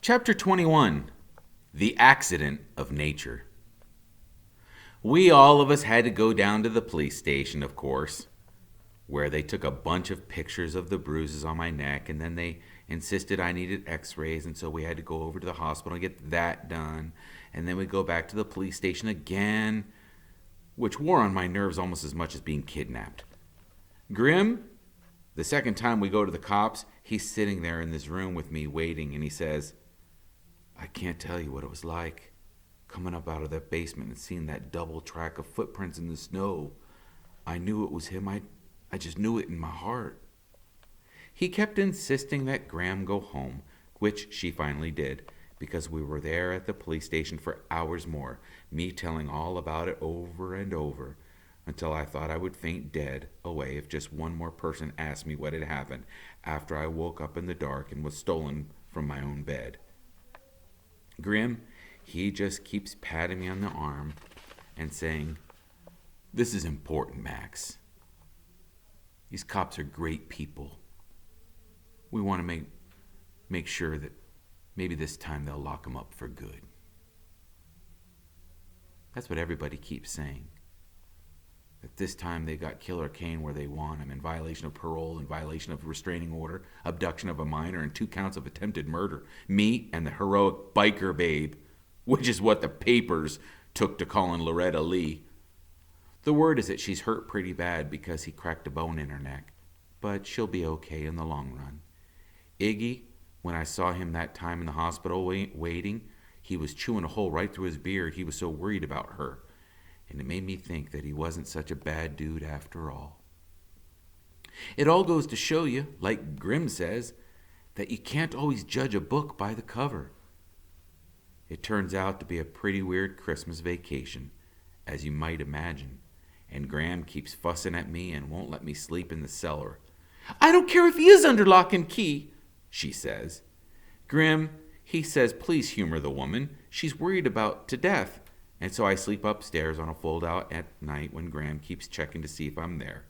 Chapter 21. The Accident of Nature. We all of us had to go down to the police station, of course, where they took a bunch of pictures of the bruises on my neck, and then they insisted I needed x-rays, and so we had to go over to the hospital and get that done. And then we go back to the police station again, which wore on my nerves almost as much as being kidnapped. Grim, the second time we go to the cops, he's sitting there in this room with me waiting, and he says, "I can't tell you what it was like, coming up out of that basement and seeing that double track of footprints in the snow. I knew it was him. I just knew it in my heart." He kept insisting that Graham go home, which she finally did, because we were there at the police station for hours more, me telling all about it over and over, until I thought I would faint dead away if just one more person asked me what had happened after I woke up in the dark and was stolen from my own bed. Grim, he just keeps patting me on the arm and saying, "This is important, Max. These cops are great people. We want to make sure that maybe this time they'll lock them up for good." That's what everybody keeps saying. That this time they got Killer Kane where they want him, in violation of parole, in violation of restraining order, abduction of a minor, and 2 counts of attempted murder. Me and the heroic biker babe, which is what the papers took to calling Loretta Lee. The word is that she's hurt pretty bad because he cracked a bone in her neck, but she'll be okay in the long run. Iggy, when I saw him that time in the hospital waiting, he was chewing a hole right through his beard. He was so worried about her. And it made me think that he wasn't such a bad dude after all. It all goes to show you, like Grimm says, that you can't always judge a book by the cover. It turns out to be a pretty weird Christmas vacation, as you might imagine, and Graham keeps fussing at me and won't let me sleep in the cellar. "I don't care if he is under lock and key," she says. Grim, he says please humor the woman. She's worried about to death. And so I sleep upstairs on a fold-out at night when Graham keeps checking to see if I'm there,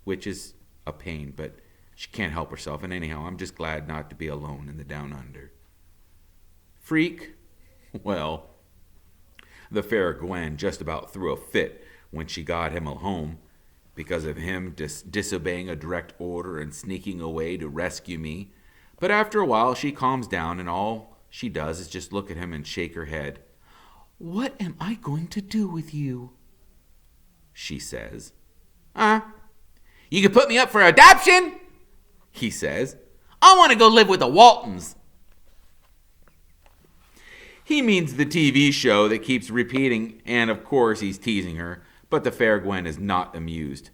which is a pain, but she can't help herself. And anyhow, I'm just glad not to be alone in the down under. Freak, well, the fair Gwen just about threw a fit when she got him home because of him disobeying a direct order and sneaking away to rescue me. But after a while, she calms down, and all she does is just look at him and shake her head. "What am I going to do with you?" she says. You can put me up for adoption," he says. "I want to go live with the Waltons." He means the TV show that keeps repeating, and of course he's teasing her, but the fair Gwen is not amused.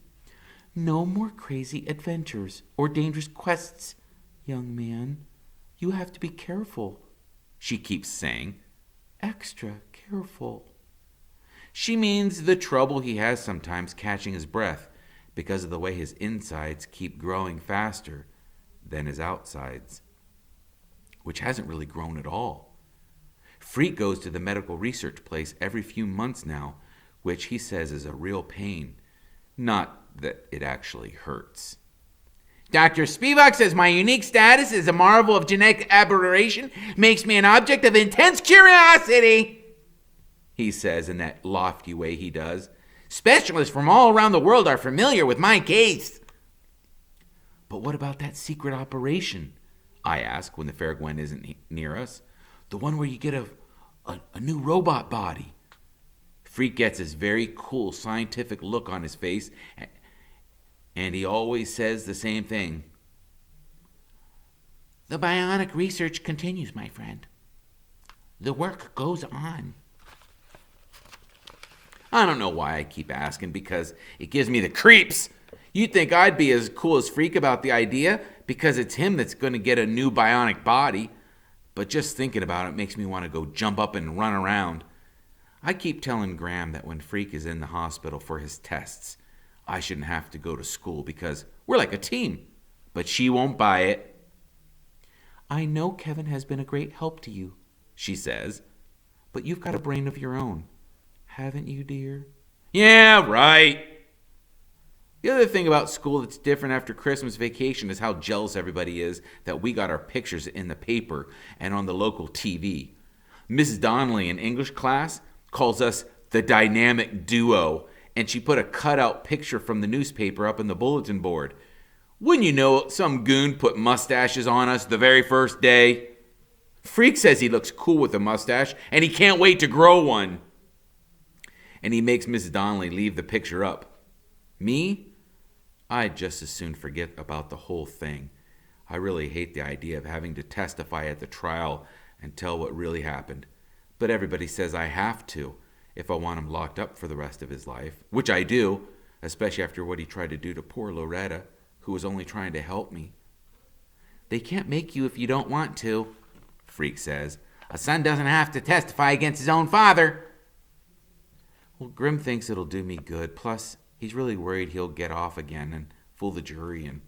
"No more crazy adventures or dangerous quests, young man. You have to be careful," she keeps saying. "Extra careful." She means the trouble he has sometimes catching his breath because of the way his insides keep growing faster than his outsides, which hasn't really grown at all. Freak goes to the medical research place every few months now, which he says is a real pain. Not that it actually hurts. "Dr. Spivak says my unique status as a marvel of genetic aberration makes me an object of intense curiosity," he says in that lofty way he does. "Specialists from all around the world are familiar with my case." "But what about that secret operation?" I ask when the fair Gwen isn't near us. "The one where you get a new robot body." Freak gets this very cool scientific look on his face, and he always says the same thing. "The bionic research continues, my friend. The work goes on." I don't know why I keep asking, because it gives me the creeps. You'd think I'd be as cool as Freak about the idea, because it's him that's going to get a new bionic body. But just thinking about it makes me want to go jump up and run around. I keep telling Graham that when Freak is in the hospital for his tests, I shouldn't have to go to school because we're like a team. But she won't buy it. "I know Kevin has been a great help to you," she says, "but you've got a brain of your own. Haven't you, dear?" "Yeah, right." The other thing about school that's different after Christmas vacation is how jealous everybody is that we got our pictures in the paper and on the local TV. Mrs. Donnelly in English class calls us the dynamic duo, and she put a cutout picture from the newspaper up in the bulletin board. Wouldn't you know it, some goon put mustaches on us the very first day? Freak says he looks cool with a mustache, and he can't wait to grow one. And he makes Mrs. Donnelly leave the picture up. Me? I'd just as soon forget about the whole thing. I really hate the idea of having to testify at the trial and tell what really happened. But everybody says I have to if I want him locked up for the rest of his life, which I do, especially after what he tried to do to poor Loretta, who was only trying to help me. They can't make you if you don't want to, Freak says. A son doesn't have to testify against his own father. Well, Grim thinks it'll do me good. Plus, he's really worried he'll get off again and fool the jury and...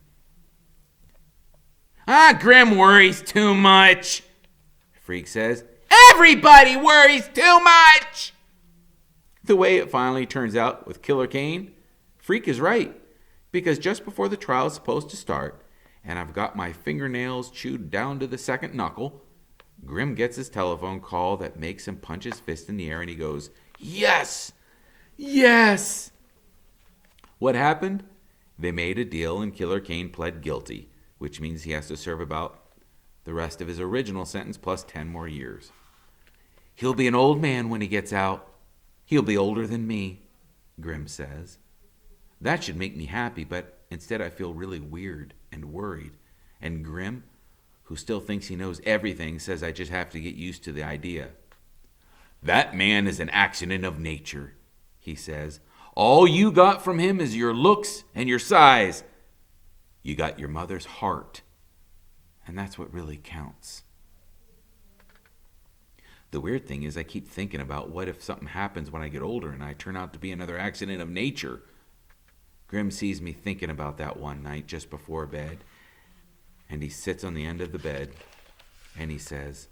Grim worries too much, Freak says. Everybody worries too much! The way it finally turns out with Killer Kane, Freak is right. Because just before the trial is supposed to start, and I've got my fingernails chewed down to the second knuckle, Grim gets his telephone call that makes him punch his fist in the air, and he goes, "Yes! Yes!" What happened? They made a deal, and Killer Kane pled guilty, which means he has to serve about the rest of his original sentence plus 10 more years. He'll be an old man when he gets out. He'll be older than me, Grim says. That should make me happy, but instead I feel really weird and worried. And Grim, who still thinks he knows everything, says I just have to get used to the idea. That man is an accident of nature, he says. All you got from him is your looks and your size. You got your mother's heart, and that's what really counts. The weird thing is I keep thinking about what if something happens when I get older and I turn out to be another accident of nature. Grim sees me thinking about that one night just before bed, and he sits on the end of the bed, and he says,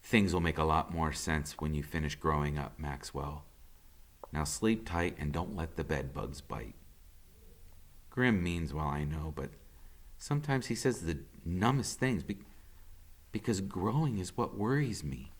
"Things will make a lot more sense when you finish growing up, Maxwell. Now sleep tight and don't let the bed bugs bite." Grim means well, I know, but sometimes he says the numbest things because growing is what worries me.